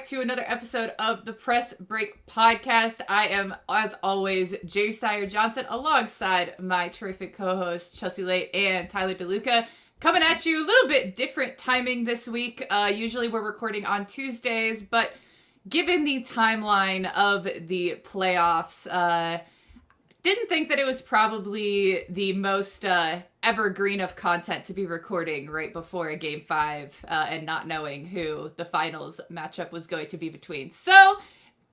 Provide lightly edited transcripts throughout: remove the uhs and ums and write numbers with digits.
back to another episode of the Press Break Podcast. I am, as always, Steyer Johnson, alongside my terrific co-hosts, Chelsea Leite and Tyler DeLuca, coming at you a little bit different timing this week. Usually we're recording on Tuesdays, but given the timeline of the playoffs, didn't think that it was probably the most evergreen of content to be recording right before a Game 5 and not knowing who the finals matchup was going to be between. So,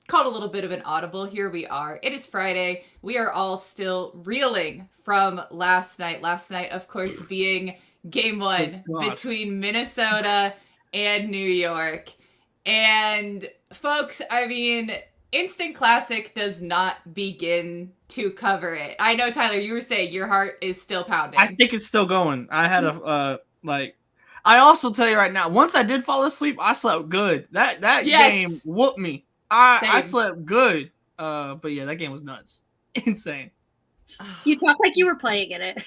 called a little bit of an audible. Here we are. It is Friday. We are all still reeling from last night. Last night, of course, being Game 1 between Minnesota and New York. And, folks, I mean, Instant Classic does not begin to cover it. I know, Tyler, you were saying your heart is still pounding. I think it's still going. I had I also tell you right now, once I did fall asleep, I slept good. That game whooped me. I slept good. But yeah, that game was nuts. Insane. You talk like you were playing in it.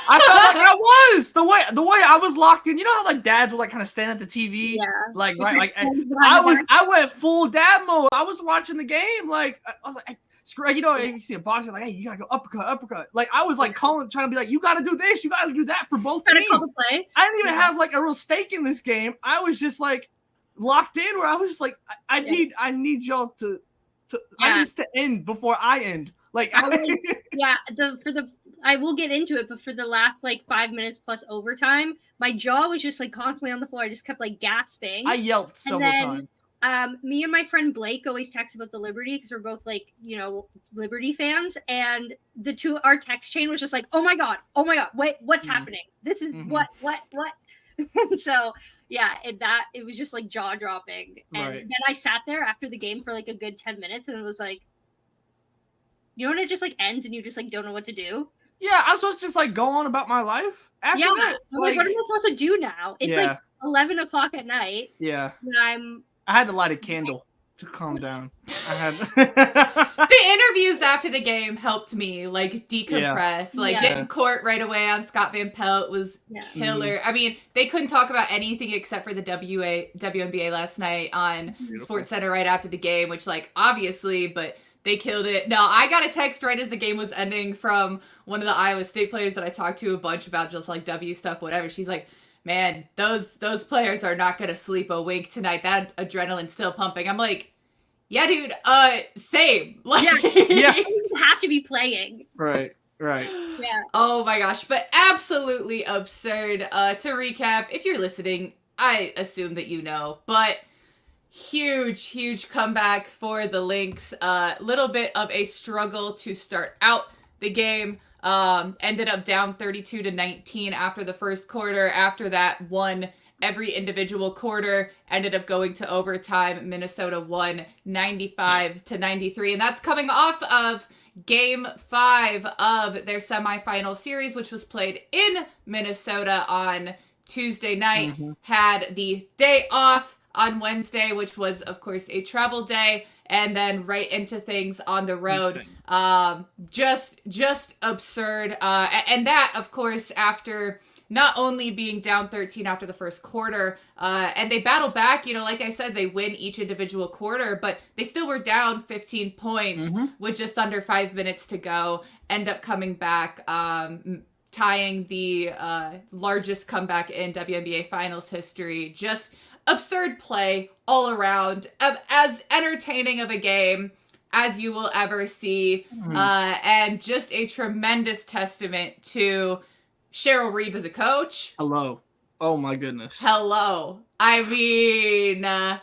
I felt like I was the way I was locked in. You know how like dads would like kind of stand at the TV, I went full dad mode. I was watching the game like I was like, screw, you know, you see a boxer like, hey, you gotta go uppercut. Like I was like trying to be like, you gotta do this, you gotta do that for both teams. Call the play. I didn't even have like a real stake in this game. I was just like locked in where I was just like, I need y'all to I need to end before I end. Like, I will get into it, but for the last like 5 minutes plus overtime, my jaw was just like constantly on the floor. I just kept like gasping. I yelped several times. Me and my friend Blake always text about the Liberty because we're both like, you know, Liberty fans, and our text chain was just like, oh my god, wait, what's happening? This is what? So yeah, it was just like jaw dropping, and then I sat there after the game for like a good 10 minutes, and it was like, you know when it just like ends and you just like don't know what to do? Yeah, I was supposed to just like go on about my life after that. I'm like, what am I supposed to do now? It's like 11 o'clock at night. Yeah. And I had to light a candle to calm down. The interviews after the game helped me like decompress. Getting court right away on Scott Van Pelt was killer. Mm-hmm. I mean, they couldn't talk about anything except for the WNBA last night on SportsCenter right after the game, which like obviously, but they killed it. No, I got a text right as the game was ending from one of the Iowa State players that I talked to a bunch about just like W stuff, whatever. She's like, man, those players are not going to sleep a wink tonight. That adrenaline's still pumping. I'm like, yeah, dude, same. Like, you have to be playing. Right. Yeah. Oh my gosh, but absolutely absurd. To recap, if you're listening, I assume that you know, but huge comeback for the Lynx. Little bit of a struggle to start out the game. Ended up down 32-19 after the first quarter. After that, won every individual quarter. Ended up going to overtime. Minnesota won 95-93, and that's coming off of Game 5 of their semifinal series, which was played in Minnesota on Tuesday night. Mm-hmm. Had the day off on Wednesday, which was, of course, a travel day, and then right into things on the road. Just absurd. And that, of course, after not only being down 13 after the first quarter, and they battle back, you know, like I said, they win each individual quarter, but they still were down 15 points with just under 5 minutes to go, end up coming back, tying the largest comeback in WNBA Finals history. Just absurd play all around, as entertaining of a game as you will ever see, and just a tremendous testament to Cheryl Reeve as a coach. Hello. Oh my goodness. Hello. I mean, the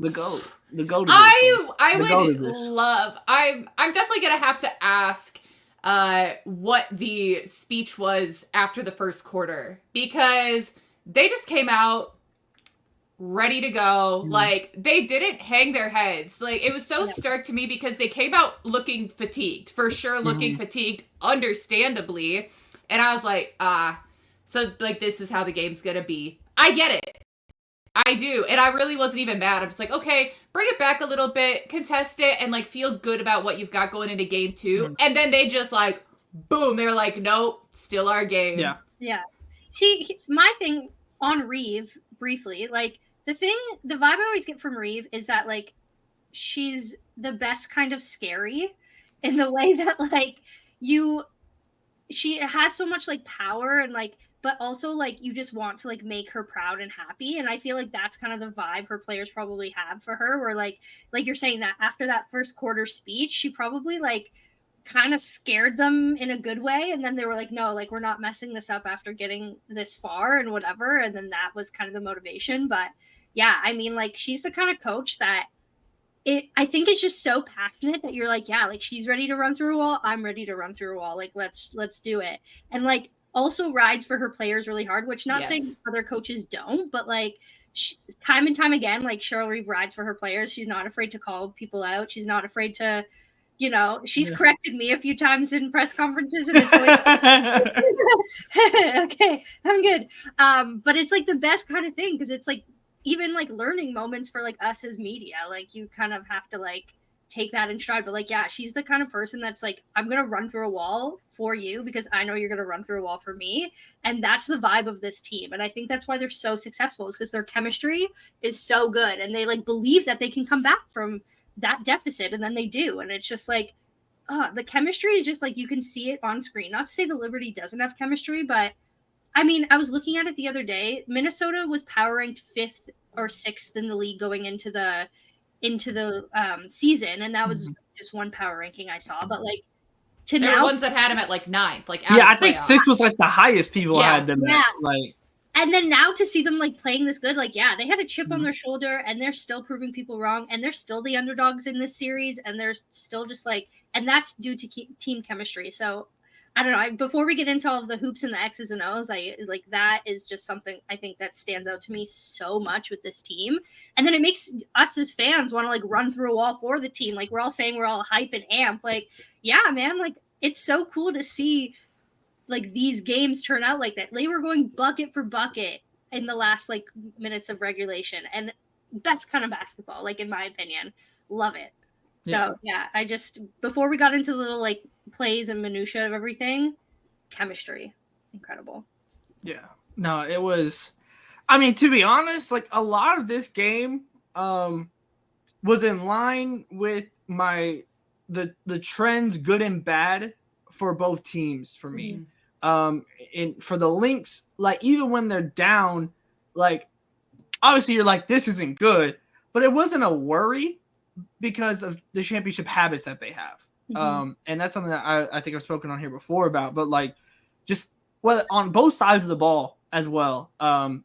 GOAT. I'm definitely gonna have to ask what the speech was after the first quarter, because they just came out ready to go. Like, they didn't hang their heads. Like, it was so stark to me because they came out looking fatigued, for sure looking fatigued, understandably. And I was like, so like this is how the game's gonna be. I get it. I do. And I really wasn't even mad. I'm just like, okay, bring it back a little bit, contest it, and like feel good about what you've got going into game 2. And then they just like, boom, they're like, nope, still our game. Yeah. See, my thing on Reeve, briefly, like, the vibe I always get from Reeve is that like she's the best kind of scary in the way that like she has so much like power and like, but also like you just want to like make her proud and happy. And I feel like that's kind of the vibe her players probably have for her, where like you're saying that after that first quarter speech, she probably like kind of scared them in a good way. And then they were like, no, like we're not messing this up after getting this far and whatever. And then that was kind of the motivation. But yeah, I mean, like she's the kind of coach that I think it's just so passionate that you're like, yeah, like she's ready to run through a wall. I'm ready to run through a wall. Like, let's do it. And like also rides for her players really hard, which not saying other coaches don't, but like time and time again, like Cheryl Reeve rides for her players. She's not afraid to call people out. She's not afraid to, you know, she's corrected me a few times in press conferences and it's always okay, I'm good. But it's like the best kind of thing because it's like even like learning moments for like us as media, like you kind of have to like take that in stride. But like, yeah, she's the kind of person that's like, I'm going to run through a wall for you because I know you're going to run through a wall for me. And that's the vibe of this team. And I think that's why they're so successful, is because their chemistry is so good. And they like believe that they can come back from that deficit. And then they do. And it's just like, the chemistry is just like, you can see it on screen. Not to say the Liberty doesn't have chemistry, but I mean, I was looking at it the other day. Minnesota was power ranked 5th or 6th in the league going into the season, and that was just one power ranking I saw. But like there were ones that had him at like 9th, like I think 6 was like the highest people had them at. Like, and then now to see them like playing this good, like they had a chip on their shoulder, and they're still proving people wrong, and they're still the underdogs in this series, and they're still just like, and that's due to team chemistry. So I don't know. Before we get into all of the hoops and the X's and O's, I like that is just something I think that stands out to me so much with this team. And then it makes us as fans want to like run through a wall for the team. Like we're all saying we're all hype and amp. Like, yeah, man, like it's so cool to see like these games turn out like that. They were going bucket for bucket in the last like minutes of regulation, and best kind of basketball, like in my opinion. Love it. So yeah, I just, before we got into the little like plays and minutia of everything, chemistry, incredible. Yeah, no, it was. I mean, to be honest, like a lot of this game was in line with the trends, good and bad, for both teams for me. And for the Lynx, like even when they're down, like obviously you're like, this isn't good, but it wasn't a worry because of the championship habits that they have. And that's something that I think I've spoken on here before about, but like just on both sides of the ball as well,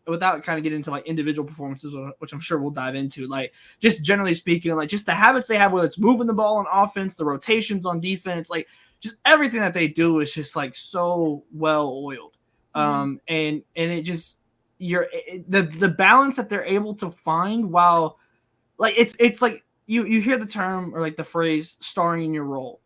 without kind of getting into like individual performances, which I'm sure we'll dive into, like just generally speaking, like just the habits they have, whether it's moving the ball on offense, the rotations on defense, like just everything that they do is just like so well oiled. And it just, the balance that they're able to find while like, it's like, you hear the term or like the phrase starring in your role.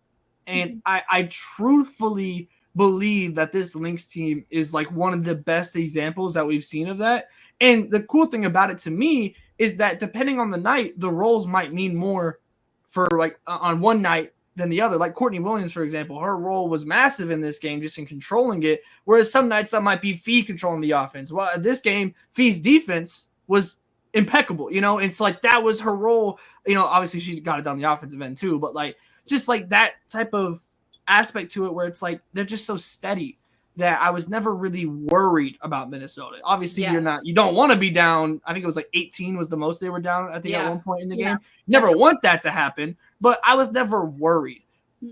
And I truthfully believe that this Lynx team is like one of the best examples that we've seen of that. And the cool thing about it to me is that depending on the night, the roles might mean more for like on one night than the other. Like Courtney Williams, for example, her role was massive in this game just in controlling it. Whereas some nights that might be Fee controlling the offense. Well, in this game, Fee's defense was impeccable, you know, it's like that was her role, you know. Obviously she got it down the offensive end too, but like just like that type of aspect to it where it's like they're just so steady that I was never really worried about Minnesota. Obviously you don't want to be down. I think it was like 18 was the most they were down, I think at one point in the game. Never want that to happen, but I was never worried.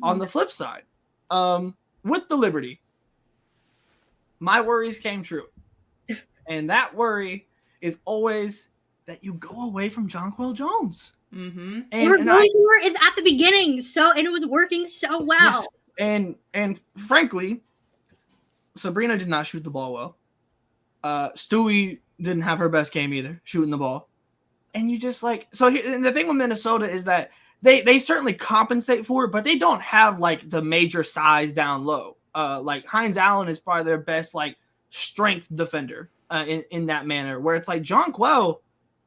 On the flip side, with the Liberty, my worries came true. And that worry is always that you go away from Jonquel Jones. And at the beginning, and it was working so well. Yes. And frankly, Sabrina did not shoot the ball well. Stewie didn't have her best game either, shooting the ball. And you just like, and the thing with Minnesota is that they certainly compensate for it, but they don't have like the major size down low. Like Hines Allen is probably their best like strength defender in that manner, where it's like Jonquel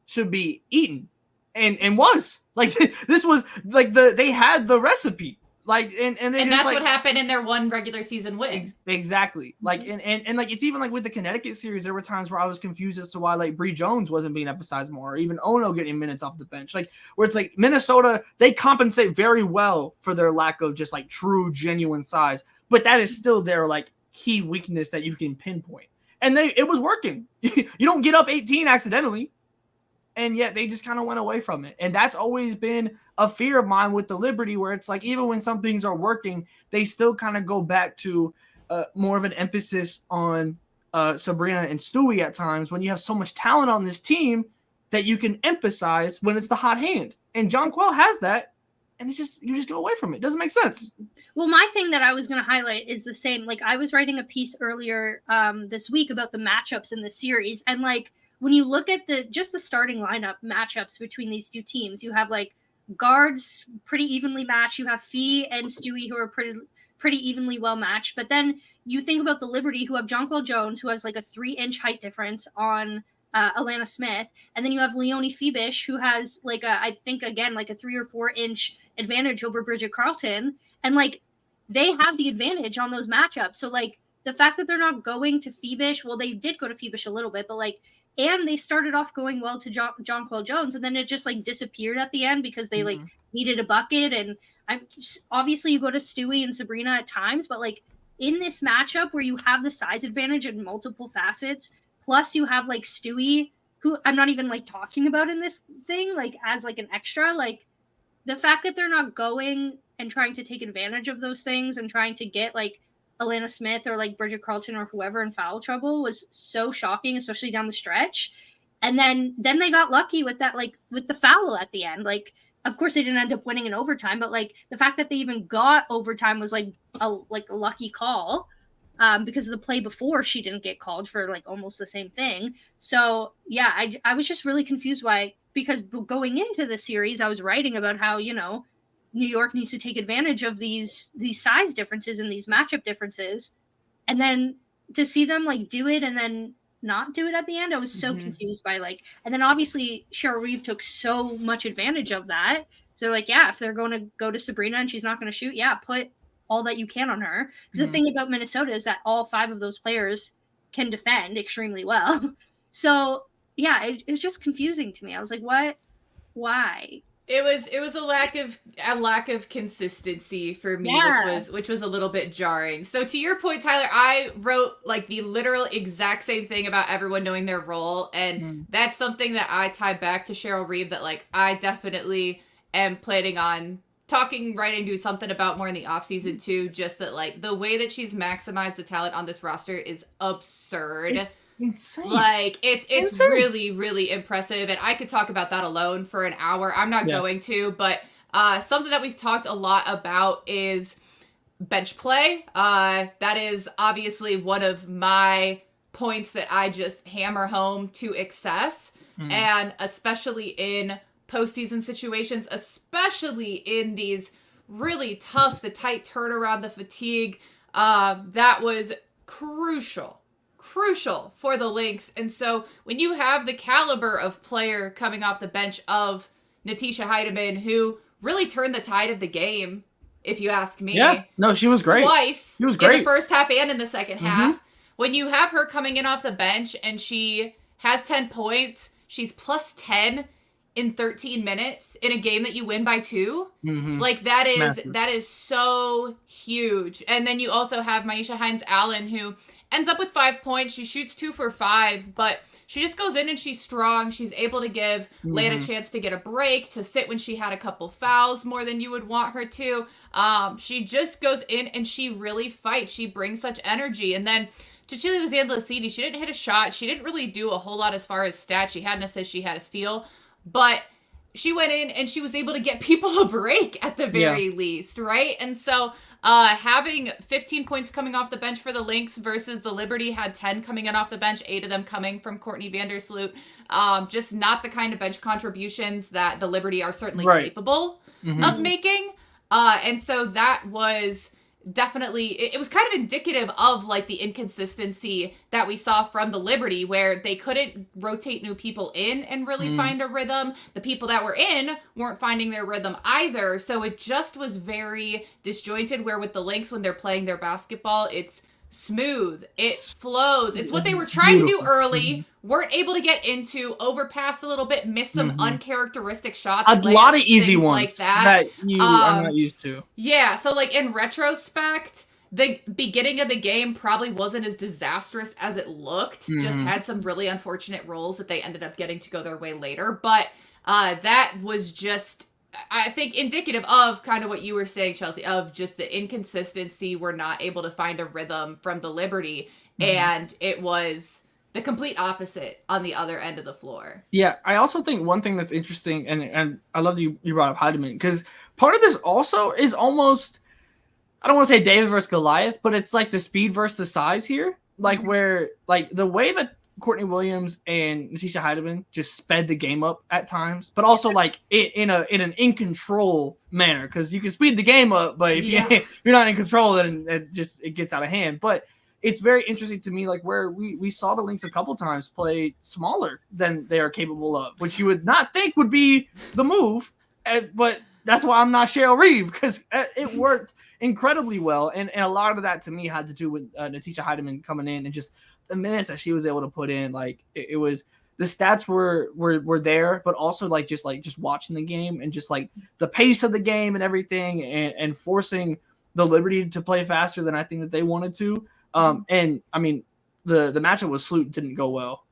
should be eaten and was like, this was like they had the recipe. Like, and that's like, what happened in their one regular season win. Exactly. Like, and like, it's even like with the Connecticut series, there were times where I was confused as to why like Bree Jones wasn't being emphasized more, or even Ono getting minutes off the bench. Like, where it's like Minnesota, they compensate very well for their lack of just like true, genuine size, but that is still their like key weakness that you can pinpoint. And it was working. You don't get up 18 accidentally. And yet they just kind of went away from it. And that's always been a fear of mine with the Liberty, where it's like, even when some things are working, they still kind of go back to more of an emphasis on Sabrina and Stewie at times, when you have so much talent on this team that you can emphasize when it's the hot hand. And Jonquel has that. And it's just, you just go away from it. It doesn't make sense. Well, my thing that I was going to highlight is the same. Like, I was writing a piece earlier this week about the matchups in the series. And like, when you look at the starting lineup matchups between these two teams, you have like guards pretty evenly matched. You have Fee and Stewie, who are pretty evenly well matched. But then you think about the Liberty, who have Jonquel Jones, who has like a 3-inch height difference on Alana Smith. And then you have Leonie Febish, who has like I think again, like a 3 or 4-inch advantage over Bridget Carlton. And like, they have the advantage on those matchups. So like, the fact that they're not going to Febish, well, they did go to Febish a little bit, but like, and they started off going well to Jonquel Jones, and then it just like disappeared at the end because they like needed a bucket. And obviously you go to Stewie and Sabrina at times, but like in this matchup where you have the size advantage in multiple facets, plus you have like Stewie, who I'm not even like talking about in this thing, like as like an extra, like the fact that they're not going and trying to take advantage of those things and trying to get like Alana Smith or like Bridget Carlton or whoever in foul trouble was so shocking, especially down the stretch. And then they got lucky with that, like with the foul at the end. Like, of course they didn't end up winning in overtime, but like the fact that they even got overtime was like a lucky call, because of the play before she didn't get called for like almost the same thing. So yeah, I was just really confused why, because going into the series, I was writing about how, you know, New York needs to take advantage of these size differences and these matchup differences. And then to see them like do it and then not do it at the end, I was so confused by like, and then obviously Cheryl Reeve took so much advantage of that. So like, yeah, if they're going to go to Sabrina and she's not going to shoot, yeah, put all that you can on her. Because the thing about Minnesota is that all 5 of those players can defend extremely well. So yeah, it was just confusing to me. I was like, what? Why? It was a lack of consistency for me, which was a little bit jarring. So to your point, Tyler, I wrote like the literal exact same thing about everyone knowing their role, and that's something that I tie back to Cheryl Reeve that like I definitely am planning on talking, writing, doing something about more in the offseason too. Just that like the way that she's maximized the talent on this roster is absurd. It's insane. Like it's insane. Really, really impressive. And I could talk about that alone for an hour. I'm not going to, but something that we've talked a lot about is bench play. That is obviously one of my points that I just hammer home to excess. And especially in postseason situations, especially in these really tough, the tight turnaround, the fatigue, that was crucial for the Lynx. And so when you have the caliber of player coming off the bench of Natisha Heidemann, who really turned the tide of the game, if you ask me. Yeah, no, she was great. Twice. She was great. In the first half and in the second half. When you have her coming in off the bench and she has 10 points, she's plus 10 in 13 minutes in a game that you win by 2. Like that is so huge. And then you also have Maisha Hines-Allen, who ends up with 5 points. She shoots 2 for 5, but she just goes in and she's strong. She's able to give Leite a chance to get a break, to sit when she had a couple fouls more than you would want her to. She just goes in and she really fights. She brings such energy. And then Cecilia Zandlasini, she didn't hit a shot. She didn't really do a whole lot as far as stats. She had an assist. She had a steal. But she went in and she was able to get people a break at the very least, right? And so having 15 points coming off the bench for the Lynx versus the Liberty had 10 coming in off the bench, 8 of them coming from Courtney Vandersloot. Just not the kind of bench contributions that the Liberty are certainly capable of making. And so that was definitely, it was kind of indicative of like the inconsistency that we saw from the Liberty, where they couldn't rotate new people in and really find a rhythm. The people that were in weren't finding their rhythm either. So it just was very disjointed, where with the Lynx, when they're playing their basketball, it's smooth, it flows. It's what they were trying to do early, weren't able to get into, overpass a little bit, miss some uncharacteristic shots. A lot of easy ones like that you are not used to. Yeah, so like in retrospect, the beginning of the game probably wasn't as disastrous as it looked. Just had some really unfortunate rolls that they ended up getting to go their way later. But that was just, I think, indicative of kind of what you were saying, Chelsea, of just the inconsistency. We're not able to find a rhythm from the Liberty. And it was the complete opposite on the other end of the floor. Yeah, I also think one thing that's interesting, and I love that you brought up Heidemann, because part of this also is almost, I don't want to say David versus Goliath, but it's like the speed versus the size here. Like where, like the way that Courtney Williams and Natisha Heidemann just sped the game up at times, but also like in an in control manner, because you can speed the game up, but if you're not in control, then it gets out of hand. But it's very interesting to me, like where we saw the Lynx a couple times play smaller than they are capable of, which you would not think would be the move, but that's why I'm not Cheryl Reeve, because it worked incredibly well, and a lot of that to me had to do with Natisha Heidemann coming in and just the minutes that she was able to put in. Like it was, the stats were there, but also like just watching the game and just like the pace of the game and everything, and forcing the Liberty to play faster than I think that they wanted to. And I mean, the matchup with Sloot didn't go well,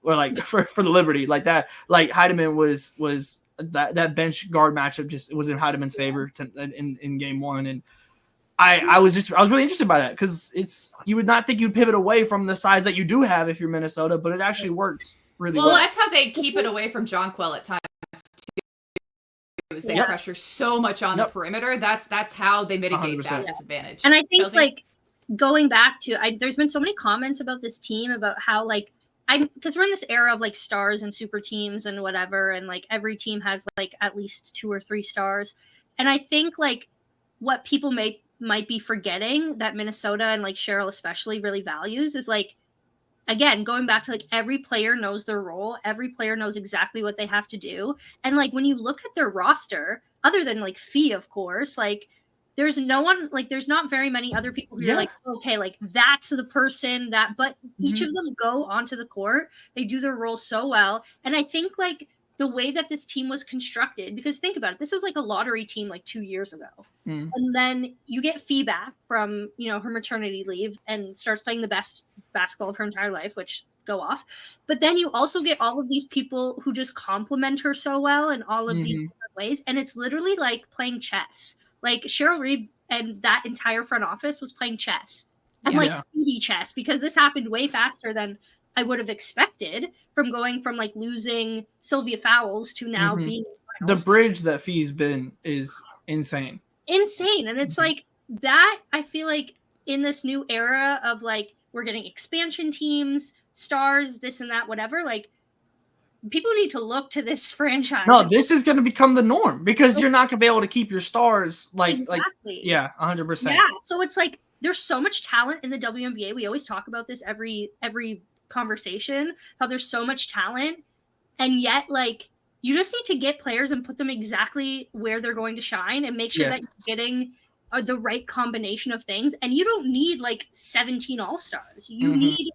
or like for the Liberty, like that, like Heidemann was that bench guard matchup just was in Heidemann's favor in game one. And I was really interested by that, because you would not think you'd pivot away from the size that you do have if you're Minnesota, but it actually worked really well. Well, that's how they keep it away from Jonquil at times too. They pressure so much on the perimeter. That's how they mitigate 100%. That disadvantage. And I think Chelsea? like going back to, there's been so many comments about this team about how like, because we're in this era of like stars and super teams and whatever, and like every team has like at least 2 or 3 stars. And I think like what people might be forgetting that Minnesota, and like Cheryl especially, really values is like, again, going back to like every player knows their role, every player knows exactly what they have to do. And like when you look at their roster, other than like Fee, of course, like there's no one, like there's not very many other people who you're like, okay, like that's the person that, but each of them go onto the court. They do their role so well. And I think like the way that this team was constructed, because think about it, this was like a lottery team like 2 years ago. And then you get Fee back from, her maternity leave and starts playing the best basketball of her entire life, which go off. But then you also get all of these people who just complement her so well in all of these different ways. And it's literally like playing chess. Like Cheryl Reeve and that entire front office was playing chess, and like speedy chess, because this happened way faster than I would have expected, from going from like losing Sylvia Fowles to now being the bridge that Fee's been is insane. And it's like that, I feel like in this new era of like, we're getting expansion teams, stars, this and that, whatever, like people need to look to this franchise. No, this is going to become the norm, because you're not going to be able to keep your stars like 100%. Yeah, so it's like there's so much talent in the WNBA. We always talk about this every conversation, how there's so much talent, and yet like you just need to get players and put them exactly where they're going to shine, and make sure that you're getting the right combination of things. And you don't need like 17 all-stars. You need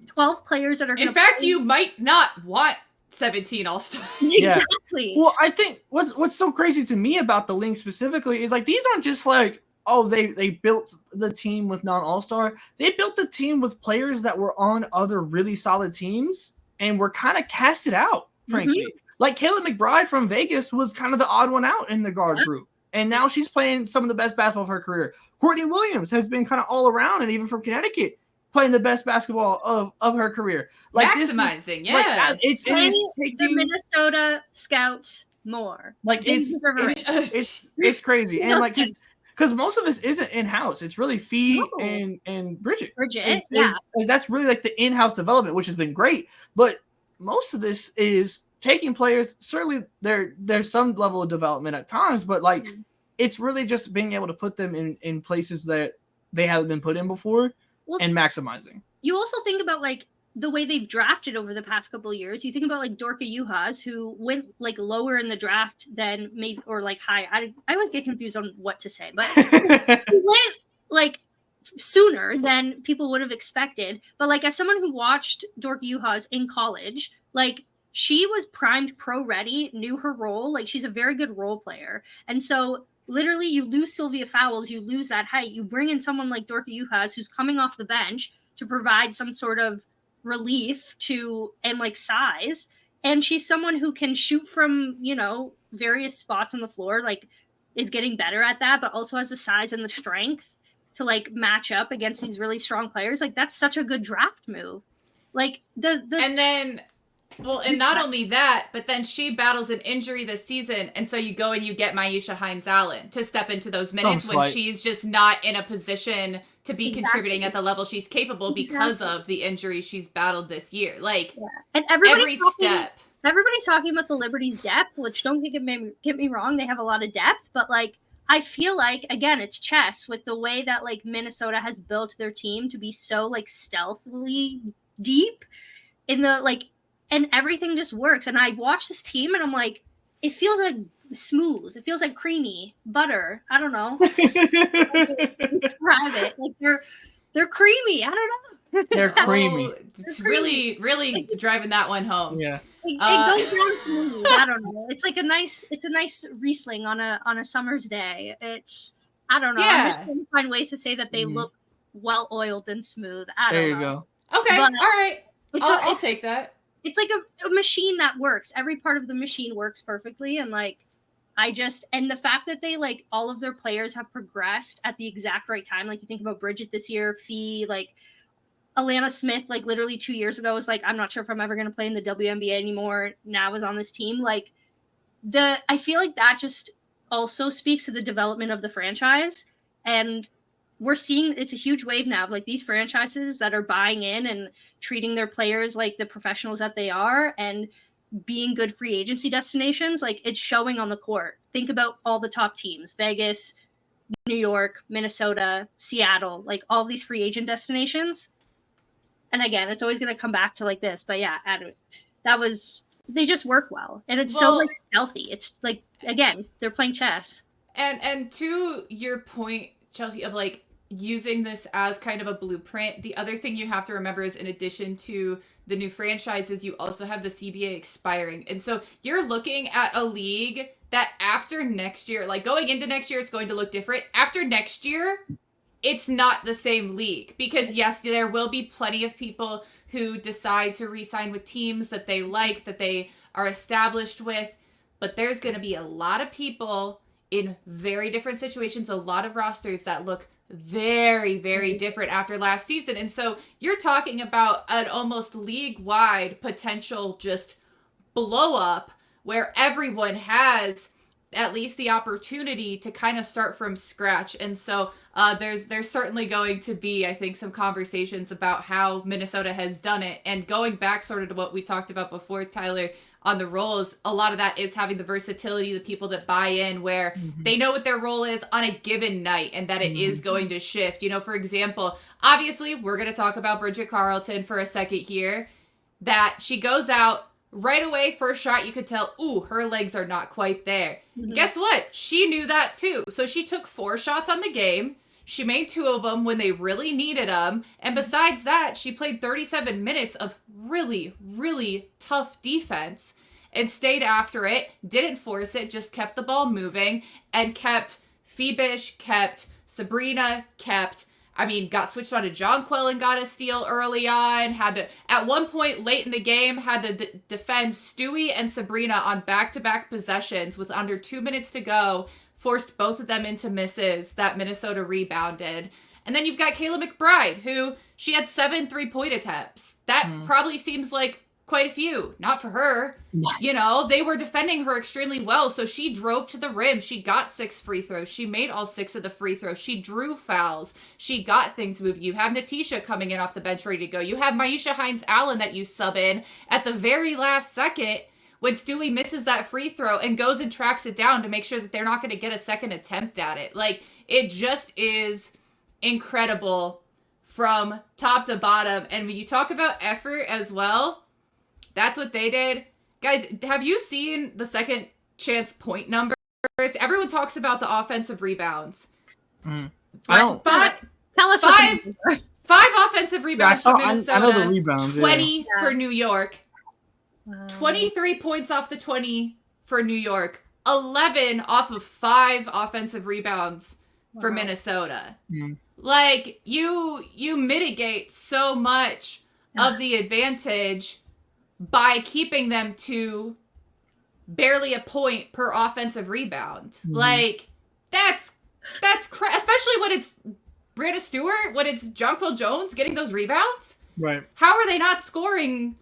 12 players that are going to. In fact, you might not want 17 all-stars. Exactly. Well, I think what's so crazy to me about the Lynx specifically is like, these aren't just like, they built the team with non-all-star. They built the team with players that were on other really solid teams and were kind of casted out, frankly. Like Kayla McBride from Vegas was kind of the odd one out in the guard group. And now she's playing some of the best basketball of her career. Courtney Williams has been kind of all around, and even from Connecticut, playing the best basketball of her career. Like maximizing, it's taking the Minnesota Scouts more. Like it's crazy. And like because most of this isn't in-house. It's really Fee and Bridget. That's really like the in-house development, which has been great. But most of this is taking players. Certainly there's some level of development at times, but like it's really just being able to put them in places that they haven't been put in before and maximizing. You also think about like the way they've drafted over the past couple of years. You think about like Dorka Juhas, who went like lower in the draft than maybe, or like high. I always get confused on what to say, but he went like sooner than people would have expected. But like as someone who watched Dorka Juhas in college, like she was primed pro ready, knew her role. Like she's a very good role player. And so literally you lose Sylvia Fowles, you lose that height. You bring in someone like Dorka Juhas who's coming off the bench to provide some sort of relief to and like size. And she's someone who can shoot from, you know, various spots on the floor, like is getting better at that, but also has the size and the strength to like match up against these really strong players. Like that's such a good draft move. Like and then well, and not only that, but then she battles an injury this season, and so you go and you get Myisha Hines-Allen to step into those minutes when she's just not in a position to be contributing at the level she's capable because of the injury she's battled this year. Like, and everybody's talking about the Liberty's depth, which don't get me wrong, they have a lot of depth, but like I feel like again it's chess with the way that like Minnesota has built their team to be so like stealthily deep in the like. And everything just works. And I watch this team and I'm like, it feels like smooth. It feels like creamy butter. I don't know. Describe it. Like they're creamy. I don't know. They're creamy. It's really driving that one home. Yeah. It goes down smooth. I don't know. It's like a nice Riesling on a summer's day. It's, I don't know. Yeah. I'm just trying to find ways to say that they look well oiled and smooth. I don't know. There you go. Okay. All right. I'll take that. It's like a machine that works. Every part of the machine works perfectly. And like, and the fact that they like all of their players have progressed at the exact right time. Like you think about Bridget this year, Fee, like Alana Smith, like literally 2 years ago was like, I'm not sure if I'm ever going to play in the WNBA anymore. Now is on this team. Like I feel like that just also speaks to the development of the franchise. And we're seeing it's a huge wave now of like these franchises that are buying in and treating their players like the professionals that they are and being good free agency destinations. Like it's showing on the court. Think about all the top teams, Vegas, New York, Minnesota, Seattle, like all these free agent destinations. And again, it's always going to come back to like this, but yeah, they just work well. And it's so like stealthy. It's like, again, they're playing chess. And to your point, Chelsea, of like, using this as kind of a blueprint. The other thing you have to remember is in addition to the new franchises, you also have the CBA expiring. And so you're looking at a league that after next year, like going into next year, it's going to look different. After next year, it's not the same league because yes, there will be plenty of people who decide to re-sign with teams that they like, that they are established with, but there's going to be a lot of people in very different situations, a lot of rosters that look very, very different after last season. And so you're talking about an almost league-wide potential just blow up where everyone has at least the opportunity to kind of start from scratch. And so there's certainly going to be, I think, some conversations about how Minnesota has done it. And going back sort of to what we talked about before, Tyler, on the roles, a lot of that is having the versatility, the people that buy in where they know what their role is on a given night and that it is going to shift. You know, for example, obviously we're going to talk about Bridget Carleton for a second here, that she goes out right away, first shot, you could tell, ooh, her legs are not quite there. Guess what? She knew that too. So she took 4 shots on the game. She made 2 of them when they really needed them. And besides that, she played 37 minutes of really, really tough defense and stayed after it, didn't force it, just kept the ball moving and kept Phoebish, kept Sabrina, got switched on to Jonquil and got a steal early on, had to, at one point late in the game, had to defend Stewie and Sabrina on back-to-back possessions with under 2 minutes to go, forced both of them into misses that Minnesota rebounded. And then you've got Kayla McBride, who she had 7 3-point attempts. That probably seems like quite a few. Not for her. You know, they were defending her extremely well, so she drove to the rim. She got 6 free throws. She made all 6 of the free throws. She drew fouls. She got things moving. You have Natisha coming in off the bench ready to go. You have Myisha Hines-Allen that you sub in at the very last second when Stewie misses that free throw and goes and tracks it down to make sure that they're not going to get a second attempt at it. Like, it just is incredible from top to bottom. And when you talk about effort as well, that's what they did. Guys, have you seen the second chance point numbers? Everyone talks about the offensive rebounds. I don't. Tell us five offensive rebounds for Minnesota. I know the rebounds. 20 for New York. 23 points off the 20 for New York. 11 off of 5 offensive rebounds for Minnesota. Like, you mitigate so much of the advantage by keeping them to barely a point per offensive rebound. Like, that's especially when it's Brianna Stewart, when it's Jonquel Jones getting those rebounds. Right. How are they not scoring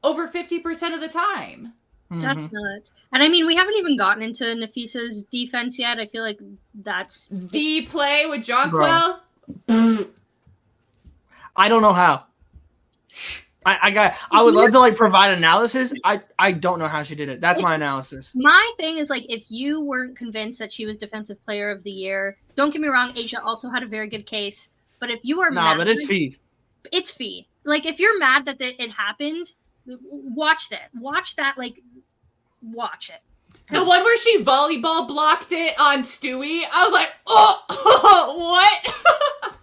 over 50% of the time? That's nuts. And I mean, we haven't even gotten into Nafisa's defense yet. I feel like that's the play with Jonquel. I don't know how. I would love to provide analysis. I don't know how she did it. That's my analysis. My thing is if you weren't convinced that she was Defensive Player of the Year, don't get me wrong, Asia also had a very good case. But if you are mad, but it's fee. It's fee. If you're mad that it happened, watch that. Watch that. Watch it. The one where she volleyball blocked it on Stewie, I was like, oh what?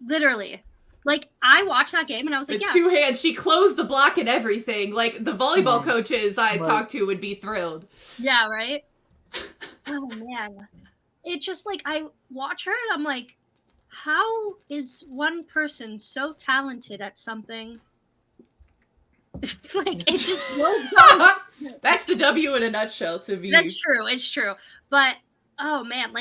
Literally. I watched that game and I was like, yeah. 2 hands. She closed the block and everything. The volleyball coaches I talked to would be thrilled. Yeah, right? Oh, man. It just, I watch her and I'm like, how is one person so talented at something? It just blows my That's the W in a nutshell to me. That's true. It's true. But, oh, man,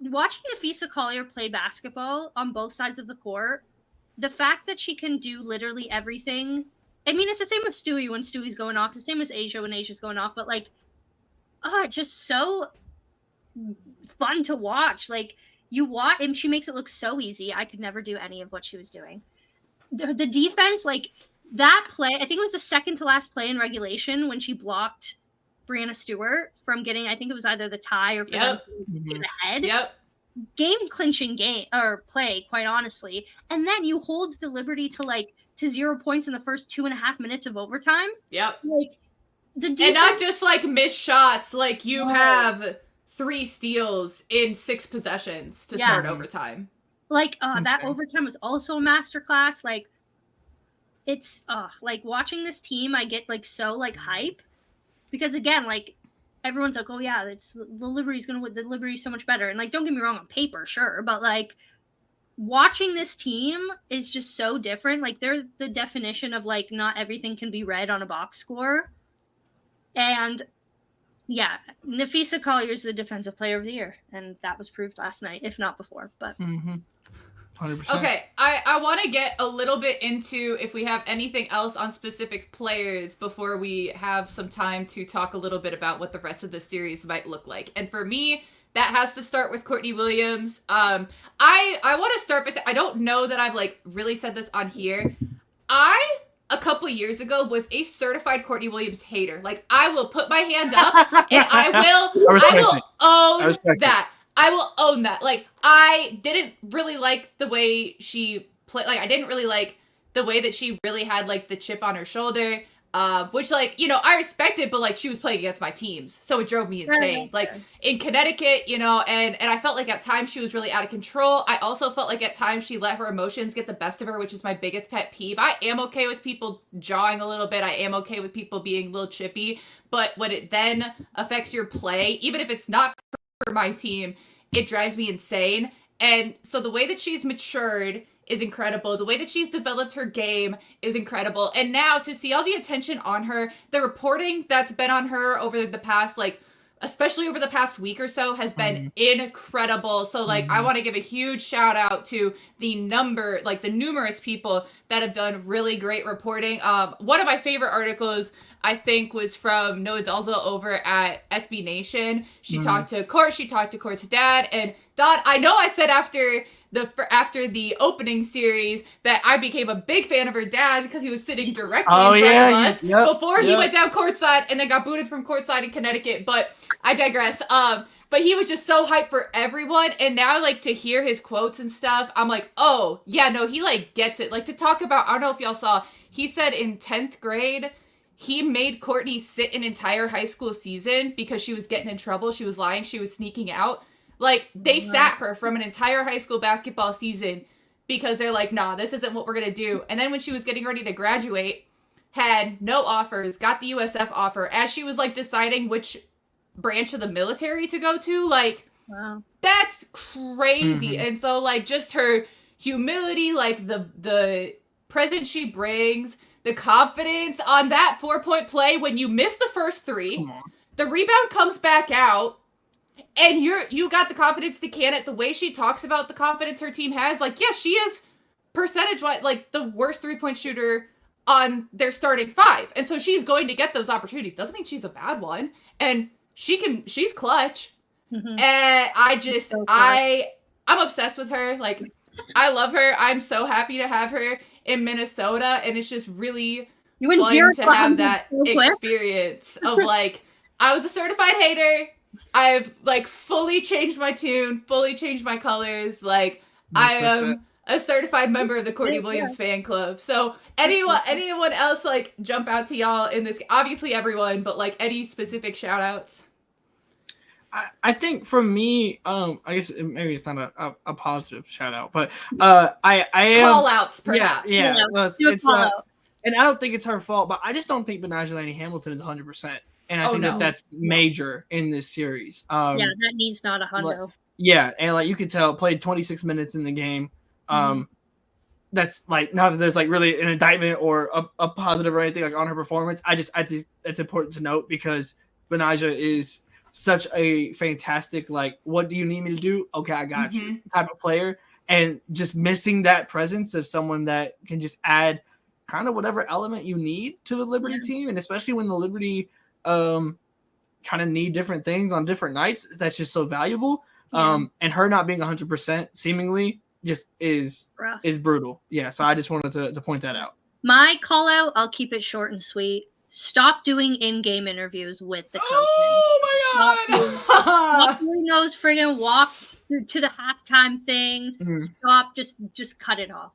watching Nafisa Collier play basketball on both sides of the court, the fact that she can do literally everything. I mean, it's the same with Stewie when Stewie's going off. The same as Asia when Asia's going off. But it's just so fun to watch. You watch, and she makes it look so easy. I could never do any of what she was doing. The defense, that play, I think it was the second to last play in regulation when she blocked Brianna Stewart from getting, I think it was either the tie or for them to get ahead. Yep. Game clinching play, quite honestly. And then you hold the liberty to 0 points in the first 2.5 minutes of overtime. Yep. The defense, and not just missed shots. You have 3 steals in 6 possessions to start overtime. That overtime was also a masterclass. It's watching this team, I get so hype because again, everyone's like, oh yeah, it's the Liberty's gonna win. The Liberty's so much better. And don't get me wrong, on paper, sure, but watching this team is just so different. They're the definition of not everything can be read on a box score. And yeah, Nafisa Collier is the Defensive Player of the Year, and that was proved last night, if not before. But 100%. Okay, I want to get a little bit into if we have anything else on specific players before we have some time to talk a little bit about what the rest of the series might look like. And for me, that has to start with Courtney Williams. I want to start by saying, I don't know that I've really said this on here. A couple years ago was a certified Courtney Williams hater. I will put my hand up and I will own that. I will own that. I didn't really like the way she played. I didn't really like the way that she really had, the chip on her shoulder. Which, I respect it, but, she was playing against my teams. So it drove me insane. In Connecticut, and I felt at times she was really out of control. I also felt at times she let her emotions get the best of her, which is my biggest pet peeve. I am okay with people jawing a little bit. I am okay with people being a little chippy. But when it then affects your play, even if it's not for my team, it drives me insane. And so the way that she's matured is incredible. The way that she's developed her game is incredible. And now to see all the attention on her, the reporting that's been on her over the past, especially over the past week or so, has been incredible. So, I want to give a huge shout out to the numerous people that have done really great reporting. One of my favorite articles, I think, was from Noah Dalza over at SB Nation. She talked to Court. She talked to Court's dad. And Don, I know I said after the opening series that I became a big fan of her dad because he was sitting directly in front of us before he went down courtside and then got booted from courtside in Connecticut. But I digress. But But he was just so hyped for everyone. And now, like, to hear his quotes and stuff, I'm like, oh, yeah, no, he, like, gets it. Like, to talk about, I don't know if y'all saw, he said in 10th grade, he made Courtney sit an entire high school season because she was getting in trouble. She was lying. She was sneaking out. Like, they sat her from an entire high school basketball season because they're like, nah, this isn't what we're going to do. And then when she was getting ready to graduate, had no offers, got the USF offer as she was, like, deciding which branch of the military to go to. Like, wow, that's crazy. And so, like, just her humility, like, the presence she brings, the confidence on that 4-point play when you miss the first 3, the rebound comes back out, and you got the confidence to can it. The way she talks about the confidence her team has, like, yeah, she is percentage-wise, like, the worst 3-point shooter on their starting 5. And so she's going to get those opportunities. Doesn't mean she's a bad one. And she's clutch. And I'm obsessed with her. Like, I love her. I'm so happy to have her in Minnesota. And it's just really fun to have that experience of, like, I was a certified hater. I've, like, fully changed my tune, fully changed my colors. Like, I am a certified member of the Courtney Williams fan club. So anyone else, like, jump out to y'all in this? Obviously everyone, but, like, any specific shout outs? I think for me, I guess maybe it's not a positive shout out, but I am call outs perhaps. Yeah. It's and I don't think it's her fault, but I just don't think Benaja Hamilton is 100%. And I think that's major in this series. That needs not a hundo. Yeah, and, like, you could tell, played 26 minutes in the game. That's, like, not that there's, like, really an indictment or a positive or anything, like, on her performance. I think it's important to note because Benaja is such a fantastic, like, what do you need me to do? Okay, I got you type of player. And just missing that presence of someone that can just add kind of whatever element you need to the Liberty team. And especially when the Liberty kind of need different things on different nights, that's just so valuable. And her not being 100% seemingly just is brutal. Yeah, so I just wanted to point that out. My call out, I'll keep it short and sweet. Stop doing in-game interviews with the coach. Oh my god! Stop doing those friggin' walk to the halftime things. Stop, just cut it off.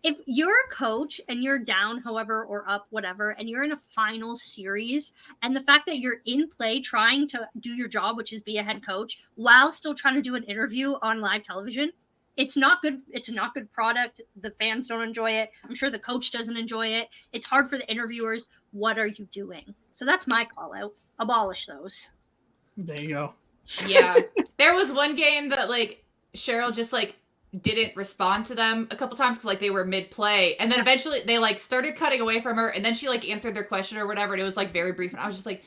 If you're a coach and you're down, however, or up, whatever, and you're in a final series, and the fact that you're in play trying to do your job, which is be a head coach, while still trying to do an interview on live television, it's not good. It's not good product. The fans don't enjoy it. I'm sure the coach doesn't enjoy it. It's hard for the interviewers. What are you doing? So that's my call out. Abolish those. There you go. Yeah. There was one game that, like, Cheryl just, like, didn't respond to them a couple times because, like, they were mid-play. And then eventually they, like, started cutting away from her. And then she, like, answered their question or whatever. And it was, like, very brief. And I was just like,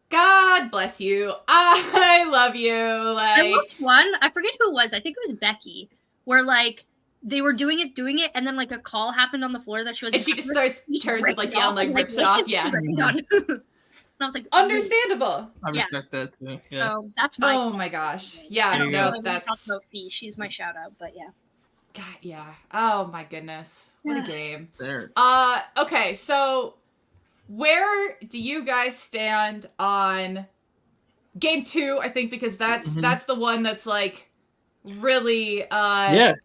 God bless you. I love you. Like, I watched one. I forget who it was. I think it was Becky. Where, like, they were doing it. And then, like, a call happened on the floor that she was. And she just turns it, like, yeah, and, like, rips it off. Yeah. I was like, understandable. I respect that too. Yeah. So that's my. Oh my gosh. Yeah. No, that's. She's my shout out, but yeah. God, yeah. Oh my goodness. What a game. There. Okay. So, where do you guys stand on game 2? I think because that's the one that's, like, really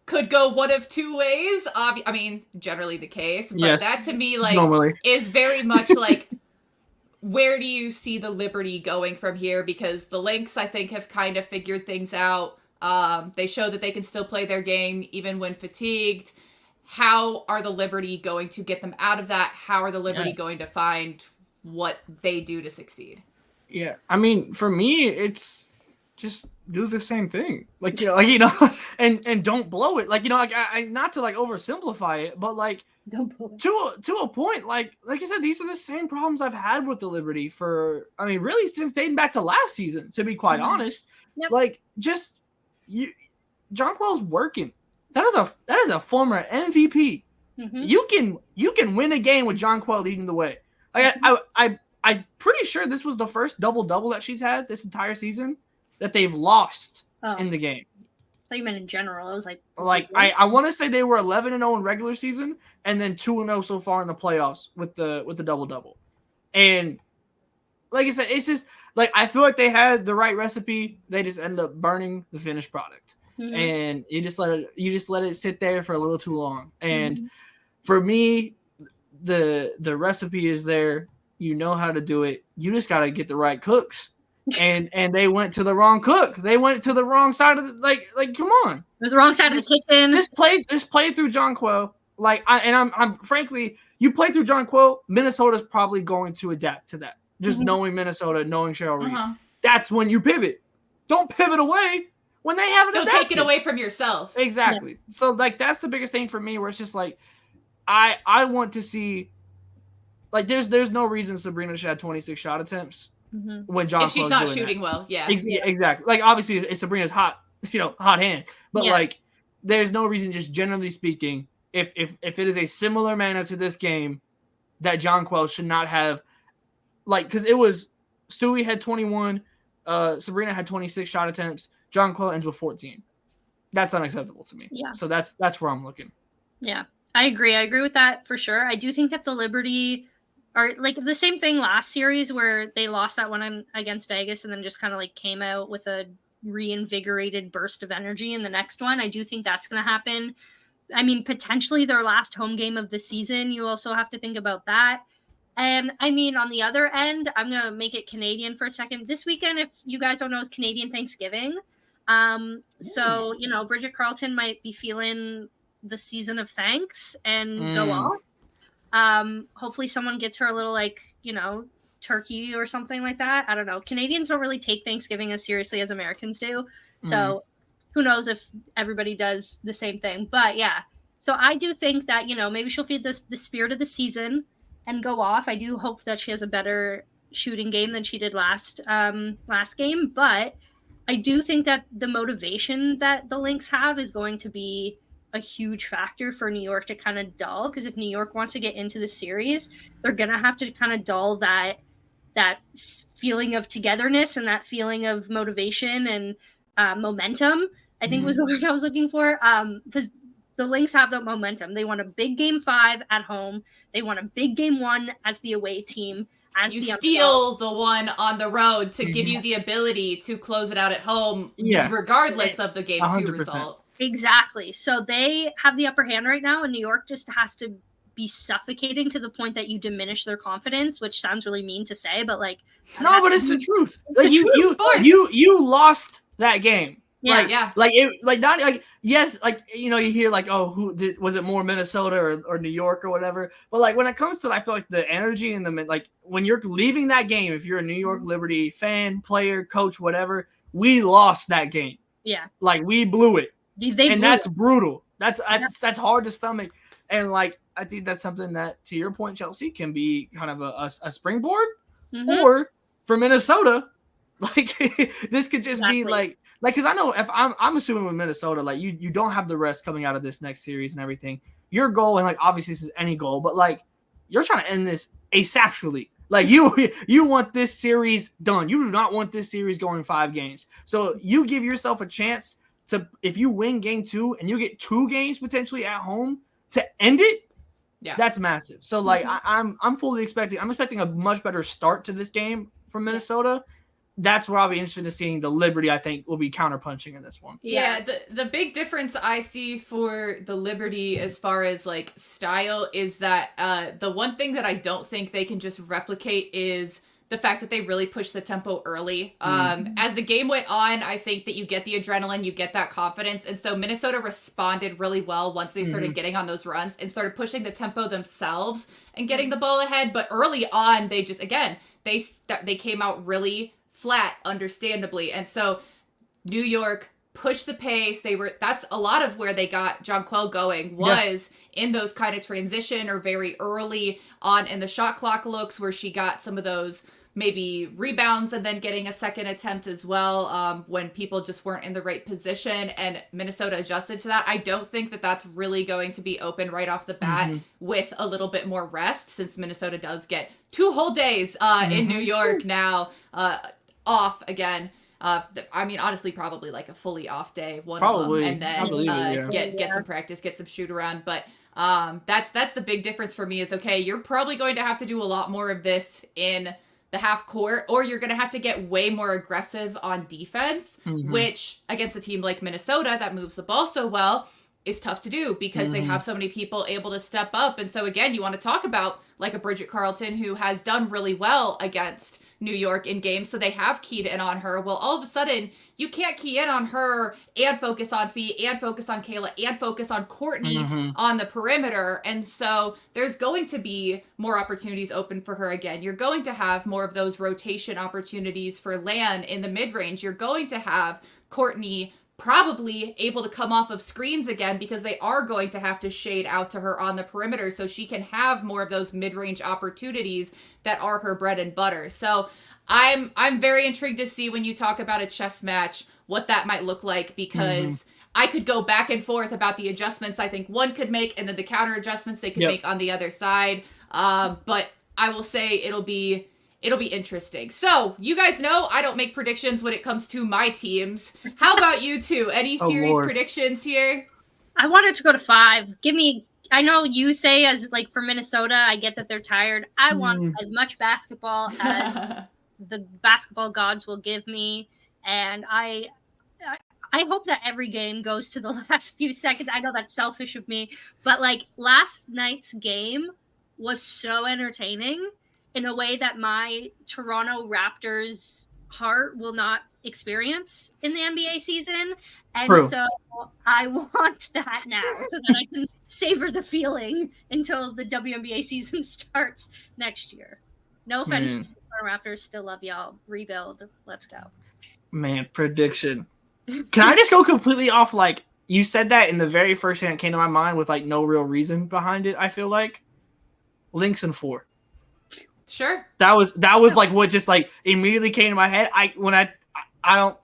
could go one of two ways. I mean, generally the case, but that to me, like, normally is very much like. Where do you see the Liberty going from here? Because the Lynx, I think, have kind of figured things out. They show that they can still play their game even when fatigued. How are the Liberty going to get them out of that? How are the Liberty going to find what they do to succeed? Yeah, I mean, for me, it's just do the same thing. Like, and don't blow it. Like, I not to, like, oversimplify it, but, like, to a point, like I said, these are the same problems I've had with the Liberty for, I mean, really since dating back to last season, to be quite honest. Yep. Like, just Jonquel's working. That is a former MVP. You can win a game with Jonquel leading the way. Like, I'm pretty sure this was the first double-double that she's had this entire season that they've lost in the game. I thought you meant in general. I was like, I want to say they were 11-0 in regular season and then 2-0 so far in the playoffs with the double-double. And like I said, it's just like I feel like they had the right recipe. They just ended up burning the finished product, and you just let it sit there for a little too long. And for me, the recipe is there. You know how to do it. You just got to get the right cooks. And they went to the wrong cook. They went to the wrong side of the like come on. It was the wrong side of the kitchen. Just play through Jonquel. Like I'm frankly, you play through Jonquel, Minnesota's probably going to adapt to that. Just knowing Minnesota, knowing Cheryl Reeve. That's when you pivot. Don't pivot away when they haven't adapted. Don't take it away from yourself. Exactly. Yeah. So like that's the biggest thing for me where it's just like I want to see like there's no reason Sabrina should have 26 shot attempts when Jonquel if she's not shooting well. Yeah. Exactly. Like obviously if Sabrina's hot hand. But like there's no reason just generally speaking if it is a similar manner to this game that Jonquel should not have like because it was Stewie had 21, Sabrina had 26 shot attempts, Jonquel ends with 14. That's unacceptable to me. Yeah. So that's where I'm looking. Yeah. I agree with that for sure. I do think that the Liberty are like the same thing last series where they lost that one against Vegas and then just kind of like came out with a reinvigorated burst of energy in the next one. I do think that's going to happen. I mean, potentially their last home game of the season. You also have to think about that. And I mean, on the other end, I'm going to make it Canadian for a second. This weekend, if you guys don't know, is Canadian Thanksgiving. So, Bridget Carleton might be feeling the season of thanks and go off. Hopefully someone gets her a little turkey or something like that. I don't know. Canadians don't really take Thanksgiving as seriously as Americans do. So who knows if everybody does the same thing. But yeah, so I do think that, maybe she'll feel the spirit of the season and go off. I do hope that she has a better shooting game than she did last game. But I do think that the motivation that the Lynx have is going to be a huge factor for New York to kind of dull. Because if New York wants to get into the series, they're going to have to kind of dull that feeling of togetherness and that feeling of motivation and momentum, I think was the word I was looking for. Because the Lynx have the momentum. They won a big game 5 at home. They won a big game 1 as the away team. You steal the one on the road to give you the ability to close it out at home, regardless of the game 100%. 2 result. Exactly. So they have the upper hand right now, and New York just has to be suffocating to the point that you diminish their confidence, which sounds really mean to say, but like but it's the truth. Like you lost that game. Yeah, you hear like, oh, was it more Minnesota or New York or whatever? But like when it comes to, I feel like the energy and like when you're leaving that game, if you're a New York Liberty fan, player, coach, whatever, we lost that game. Yeah, like we blew it, that's brutal. That's hard to stomach, and like I think that's something that, to your point, Chelsea, can be kind of a springboard, or for Minnesota, like this could just be like, because I know if I'm assuming with Minnesota, like you don't have the rest coming out of this next series and everything. Your goal, and like obviously this is any goal, but like you're trying to end this asaptually. Like you want this series done. You do not want this series going 5 games. So you give yourself a chance to, if you win game 2 and you get 2 games potentially at home to end it. Yeah, that's massive. So like I'm expecting a much better start to this game from Minnesota. That's where I'll be interested in seeing the Liberty. I think will be counterpunching in this one. Yeah, the big difference I see for the Liberty as far as like style is that the one thing that I don't think they can just replicate is the fact that they really push the tempo early. As the game went on, I think that you get the adrenaline, you get that confidence. And so Minnesota responded really well once they started getting on those runs and started pushing the tempo themselves and getting the ball ahead. But early on, they just, again, they came out really flat, understandably. And so New York pushed the pace. That's a lot of where they got Jonquel going was in those kind of transition or very early on in the shot clock looks where she got some of those maybe rebounds and then getting a second attempt as well when people just weren't in the right position, and Minnesota adjusted to that. I don't think that that's really going to be open right off the bat with a little bit more rest, since Minnesota does get 2 whole days in New York now off again. I mean, honestly, probably like a fully off day, one probably, of them, and then get some practice, get some shoot around. But that's the big difference for me is, okay, you're probably going to have to do a lot more of this in the half court, or you're going to have to get way more aggressive on defense, which against a team like Minnesota that moves the ball so well is tough to do because they have so many people able to step up. And so again, you want to talk about like a Bridget Carlton who has done really well against New York in games, so they have keyed in on her. Well, all of a sudden, you can't key in on her and focus on Fee and focus on Kayla and focus on Courtney on the perimeter. And so there's going to be more opportunities open for her again. You're going to have more of those rotation opportunities for Lan in the mid-range. You're going to have Courtney probably able to come off of screens again because they are going to have to shade out to her on the perimeter so she can have more of those mid-range opportunities that are her bread and butter. So I'm very intrigued to see when you talk about a chess match what that might look like, because I could go back and forth about the adjustments I think one could make and then the counter adjustments they could make on the other side. But I will say it'll be interesting. So, you guys know I don't make predictions when it comes to my teams. How about you two? Any series predictions here? I wanted to go to 5. I know you say as like for Minnesota, I get that they're tired. I want as much basketball as the basketball gods will give me. And I hope that every game goes to the last few seconds. I know that's selfish of me, but like last night's game was so entertaining in a way that my Toronto Raptors heart will not experience in the NBA season. And so I want that now so that I can savor the feeling until the WNBA season starts next year. No offense to the Raptors. Still love y'all. Rebuild. Let's go. Man, prediction. Can I just go completely off? Like, you said that in the very first thing that came to my mind with like no real reason behind it, I feel like. Lynx in 4. Sure. That was like what just like immediately came to my head. I don't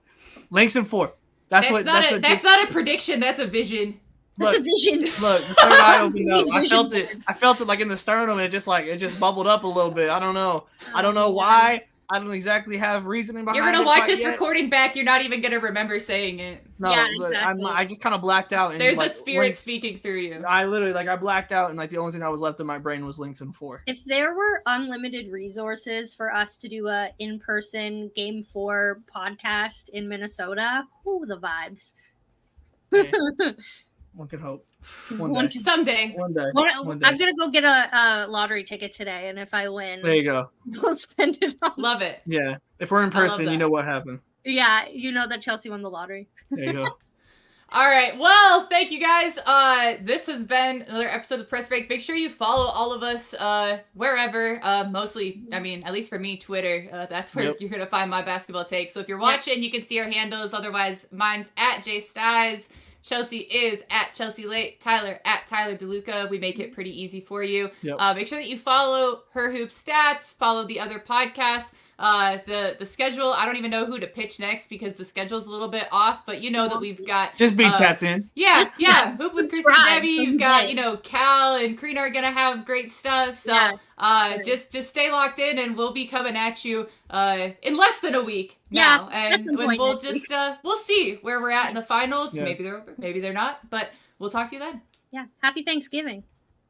Lynx in 4. That's not a prediction. That's a vision. That's a vision. Look, the third eye opened up. I felt it like in the sternum. It just bubbled up a little bit. I don't know. I don't know why. I don't exactly have reasoning behind it. You're gonna watch this recording back. You're not even gonna remember saying it. No, yeah, exactly. I just kind of blacked out. And there's a spirit speaking through you. I literally I blacked out, and like the only thing that was left in my brain was Lynx in 4. If there were unlimited resources for us to do a in-person Game 4 podcast in Minnesota, the vibes. Hey, one could hope. Someday. One day. I'm gonna go get a lottery ticket today, and if I win, there you go. We'll spend it on. Love it. Yeah. If we're in person, you know what happened. Yeah, you know that Chelsea won the lottery. There you go. All right. Well, thank you guys. This has been another episode of Press Break. Make sure you follow all of us wherever. Mostly, I mean, at least for me, Twitter. That's where you're gonna find my basketball take. So if you're watching, you can see our handles. Otherwise, mine's at @JStyes. Chelsea is at Chelsea Leite, Tyler at Tyler DeLuca. We make it pretty easy for you. Make sure that you follow Her Hoop Stats, follow the other podcasts. The schedule, I don't even know who to pitch next because the schedule's a little bit off, but you know that we've got just be kept in. Yeah. Hoop with Chris and Debbie. You've got, Cal and Karina are gonna have great stuff. So just stay locked in, and we'll be coming at you in less than a week now. And we'll just we'll see where we're at in the finals. Maybe they're over, maybe they're not, but we'll talk to you then. Yeah. Happy Thanksgiving.